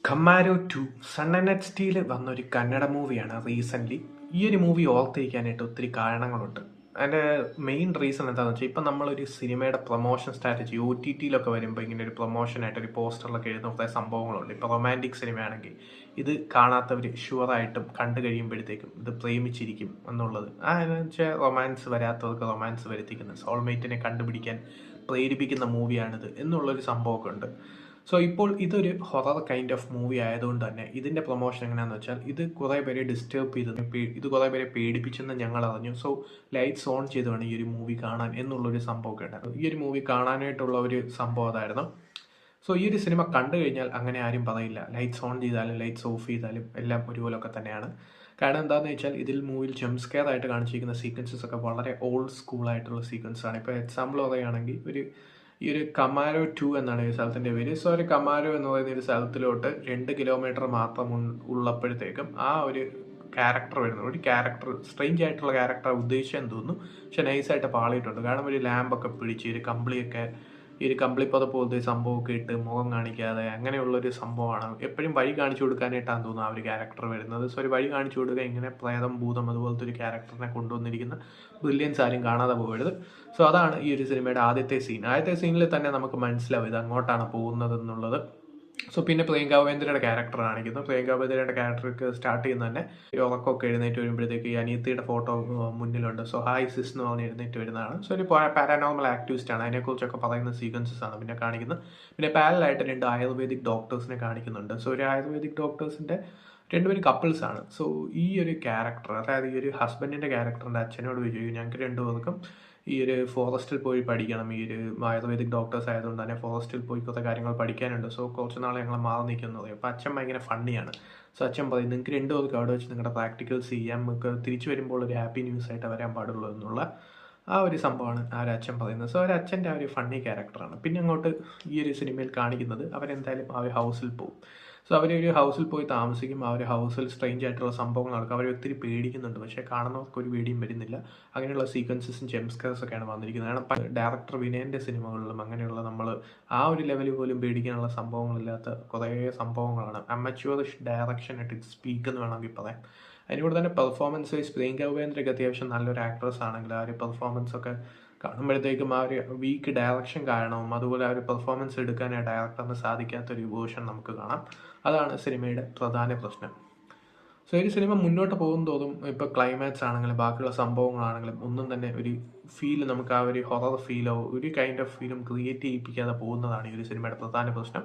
ഖമ്മാരോ 2 sun and net steel വന്നൊരു കന്നഡ മൂവിയാണ് recently. ഈ ഒരു മൂവി ഓർത്തിരിക്കാനായിട്ട് ഒത്തിരി കാരണങ്ങളുണ്ട്. അതിൻ്റെ മെയിൻ റീസൺ എന്താണെന്ന് വെച്ചാൽ ഇപ്പം നമ്മളൊരു സിനിമയുടെ പ്രൊമോഷൻ സ്ട്രാറ്റജി OTT-ലൊക്കെ വരുമ്പോൾ ഇങ്ങനെ ഒരു പ്രൊമോഷനായിട്ട് ഒരു പോസ്റ്ററിലൊക്കെ എഴുതുന്ന കുറേ സംഭവങ്ങളുണ്ട്. ഇപ്പോൾ റൊമാൻറ്റിക് സിനിമയാണെങ്കിൽ ഇത് കാണാത്തവർ ഷുവറായിട്ടും കണ്ടു കഴിയുമ്പോഴത്തേക്കും ഇത് പ്രേമിച്ചിരിക്കും എന്നുള്ളത്. എന്ന് വെച്ചാൽ റൊമാൻസ് വരാത്തവർക്ക് റൊമാൻസ് വരുത്തിക്കുന്ന സോൾമേറ്റിനെ കണ്ടുപിടിക്കാൻ പ്രേരിപ്പിക്കുന്ന മൂവിയാണിത് എന്നുള്ളൊരു സംഭവമൊക്കെ ഉണ്ട്. സോ ഇപ്പോൾ ഇതൊരു ഹൊറർ കൈൻഡ് ഓഫ് മൂവി ആയതുകൊണ്ട് തന്നെ ഇതിൻ്റെ പ്രൊമോഷൻ എങ്ങനെയാണെന്ന് വെച്ചാൽ ഇത് കുറേ പേരെ ഡിസ്റ്റർബ് ചെയ്ത് ഇത് കുറേ പേരെ പേടിപ്പിച്ചെന്ന് ഞങ്ങൾ അറിഞ്ഞു. സോ ലൈറ്റ്സ് ഓൺ ചെയ്ത് വേണം ഈ ഒരു മൂവി കാണാൻ എന്നുള്ളൊരു സംഭവമൊക്കെ ഉണ്ടായിരുന്നു. ഈ ഒരു മൂവി കാണാനായിട്ടുള്ള ഒരു സംഭവം അതായിരുന്നു. സോ ഈ ഒരു സിനിമ കണ്ടു കഴിഞ്ഞാൽ അങ്ങനെ ആരും പറയില്ല, ലൈറ്റ്സ് ഓൺ ചെയ്താലും ലൈറ്റ്സ് ഓഫ് ചെയ്താലും എല്ലാം ഒരുപോലൊക്കെ തന്നെയാണ്. കാരണം എന്താണെന്ന് വെച്ചാൽ ഇതിൽ മൂവിയിൽ ജംസ്കെയർ ആയിട്ട് കാണിച്ചിരിക്കുന്ന സീക്വൻസസ് ഒക്കെ വളരെ ഓൾഡ് സ്കൂൾ ആയിട്ടുള്ള സീക്വൻസ് ആണ്. ഇപ്പോൾ എക്സാമ്പിൾ പറയുകയാണെങ്കിൽ ഈ ഒരു കമാരോ 2 എന്നാണ് ഈ സ്ഥലത്തിൻ്റെ പേര്. സോ ഒരു കമാരോ എന്ന് പറയുന്ന ഒരു സ്ഥലത്തിലോട്ട് 2 കിലോമീറ്റർ മാത്രം ഉള്ളപ്പോഴത്തേക്കും ആ ഒരു ക്യാരക്ടർ വരുന്നത്, ഒരു ക്യാരക്ടർ സ്ട്രേഞ്ച് ആയിട്ടുള്ള ക്യാരക്ടർ ഉദ്ദേശിച്ചെന്ന് തോന്നുന്നു. പക്ഷെ നൈസായിട്ട് പാളിയിട്ടുണ്ട്. കാരണം ഒരു ലാമ്പൊക്കെ പിടിച്ച് ഈ ഒരു കമ്പിളിപ്പത പോലത്തെ സംഭവമൊക്കെ ഇട്ട് മുഖം കാണിക്കാതെ അങ്ങനെയുള്ളൊരു സംഭവമാണ്. എപ്പോഴും വഴി കാണിച്ചു കൊടുക്കാനായിട്ടാണ് തോന്നുന്നു ആ ഒരു ക്യാരക്ടർ വരുന്നത്. സോ ഒരു വഴി കാണിച്ചു കൊടുക്കുക, ഇങ്ങനെ പ്രേതം ഭൂതം അതുപോലത്തെ ഒരു ക്യാരക്ടറിനെ കൊണ്ടുവന്നിരിക്കുന്ന ബ്രില്യൻസ് ആരും കാണാതെ പോകരുത്. സോ അതാണ് ഈ ഒരു സിനിമയുടെ ആദ്യത്തെ സീനിൽ തന്നെ നമുക്ക് മനസ്സിലാവും ഇത് അങ്ങോട്ടാണ് പോകുന്നത് എന്നുള്ളത്. സോ പിന്നെ പ്രിയങ്ക ഉപേന്ദ്രയുടെ ക്യാരക്ടർ കാണിക്കുന്നു. പ്രിയങ്ക ഉപേന്ദ്രയുടെ ക്യാരക്ടർക്ക് സ്റ്റാർട്ട് ചെയ്യുന്ന തന്നെ ഉറക്കമൊക്കെ എഴുന്നേറ്റ് വരുമ്പോഴത്തേക്ക് ഈ അനിയത്തിയുടെ ഫോട്ടോ മുന്നിലുണ്ട്. സോ ഹായ് സിസ് എന്ന് പറഞ്ഞ് എഴുന്നേറ്റ് വരുന്നതാണ്. സോ ഒരു പാരാനോർമൽ ആക്ടിവിസ്റ്റ് ആണ്, അതിനെക്കുറിച്ചൊക്കെ പറയുന്ന സീക്വൻസസ് ആണ് പിന്നെ കാണിക്കുന്നത്. പിന്നെ പാരലായിട്ട് 2 ആയുർവേദിക് ഡോക്ടേഴ്സിനെ കാണിക്കുന്നുണ്ട്. സോ ഒരു ആയുർവേദിക് ഡോക്ടേഴ്സിൻ്റെ 2 പേര് കപ്പിൾസ് ആണ്. സോ ഈ ഒരു ക്യാരക്ടർ, അതായത് ഈ ഒരു ഹസ്ബൻഡിൻ്റെ ക്യാരക്ടറിൻ്റെ അച്ഛനോട് ചോദിക്കും, ഞങ്ങൾക്ക് 2 പേർക്കും ഈ ഒരു ഫോറസ്റ്റിൽ പോയി പഠിക്കണം, ഈ ഒരു ആയുർവേദിക് ഡോക്ടേഴ്സ് ആയതുകൊണ്ട് തന്നെ ഫോറസ്റ്റിൽ പോയി കുറേ കാര്യങ്ങൾ പഠിക്കാനുണ്ട്. സോ കുറച്ച് നാൾ ഞങ്ങൾ മാറി നിൽക്കുന്നു പറയും. അപ്പോൾ അച്ഛൻ ഭയങ്കര ഫണ്ണിയാണ്. സോ അച്ഛൻ പറയും, നിങ്ങൾക്ക് 2 പേർക്ക് അവിടെ വെച്ച് നിങ്ങളുടെ പ്രാക്ടിക്കൽസ് ചെയ്യാം, നമുക്ക് തിരിച്ചു വരുമ്പോൾ ഒരു ഹാപ്പി ന്യൂസ് ആയിട്ട് വരാൻ പാടുള്ളൂ എന്നുള്ള ആ ഒരു സംഭവമാണ് ആ ഒരു അച്ഛൻ പറയുന്നത്. സോ ഒരു അച്ഛൻ്റെ ആ ഒരു ഫണ്ണി ക്യാരക്ടറാണ്. പിന്നെ അങ്ങോട്ട് ഈ ഒരു സിനിമയിൽ കാണിക്കുന്നത് അവരെന്തായാലും ആ ഒരു ഹൗസിൽ പോകും. സോ അവരൊരു ഹൗസിൽ പോയി താമസിക്കും. ആ ഒരു ഹൗസിൽ സ്ട്രേഞ്ച് ആയിട്ടുള്ള സംഭവങ്ങൾ നടക്കും. അവർ ഒത്തിരി പേടിക്കുന്നുണ്ട്, പക്ഷേ കാണുന്നവർക്ക് ഒരു പേടിയും വരുന്നില്ല. അങ്ങനെയുള്ള സീക്വൻസസും ജംസ്കേഴ്സൊക്കെയാണ് വന്നിരിക്കുന്നത്. കാരണം ഡയറക്ടർ വിനയൻ്റെ സിനിമകളിലും അങ്ങനെയുള്ള നമ്മൾ ആ ഒരു ലെവലിൽ പോലും പേടിക്കാനുള്ള സംഭവങ്ങളില്ലാത്ത കുറേ സംഭവങ്ങളാണ്. അമച്വറിഷ് ഡയറക്ഷൻ ആയിട്ട് സ്പീക്ക് എന്ന് വേണമെങ്കിൽ പറയാം. അതിനോട് തന്നെ പെർഫോമൻസ് വൈസ് പ്രിയങ്ക ഉപേന്ദ്രയ്ക്ക് അത്യാവശ്യം നല്ലൊരു ആക്ട്രസ് ആണെങ്കിൽ ആ ഒരു പെർഫോമൻസ് ഒക്കെ കാണുമ്പോഴത്തേക്കും ആ ഒരു വീക്ക് ഡയറക്ഷൻ കാരണവും അതുപോലെ ആ ഒരു പെർഫോമൻസ് എടുക്കാൻ ആ ഡയറക്ടറിന് സാധിക്കാത്തൊരു വേർഷൻ നമുക്ക് കാണാം. അതാണ് സിനിമയുടെ പ്രധാന പ്രശ്നം. സോ ഈ സിനിമ മുന്നോട്ട് പോകും തോറും ഇപ്പോൾ ക്ലൈമാക്സ് ആണെങ്കിലും ബാക്കിയുള്ള സംഭവങ്ങളാണെങ്കിലും ഒന്നും തന്നെ ഒരു നമുക്ക് ആ ഒരു ഹൊറർ ഫീലോ ഒരു കൈൻഡ് ഓഫ് ഫീലും ക്രിയേറ്റ് ചെയ്യിപ്പിക്കാതെ പോകുന്നതാണ് ഈ ഒരു സിനിമയുടെ പ്രധാന പ്രശ്നം.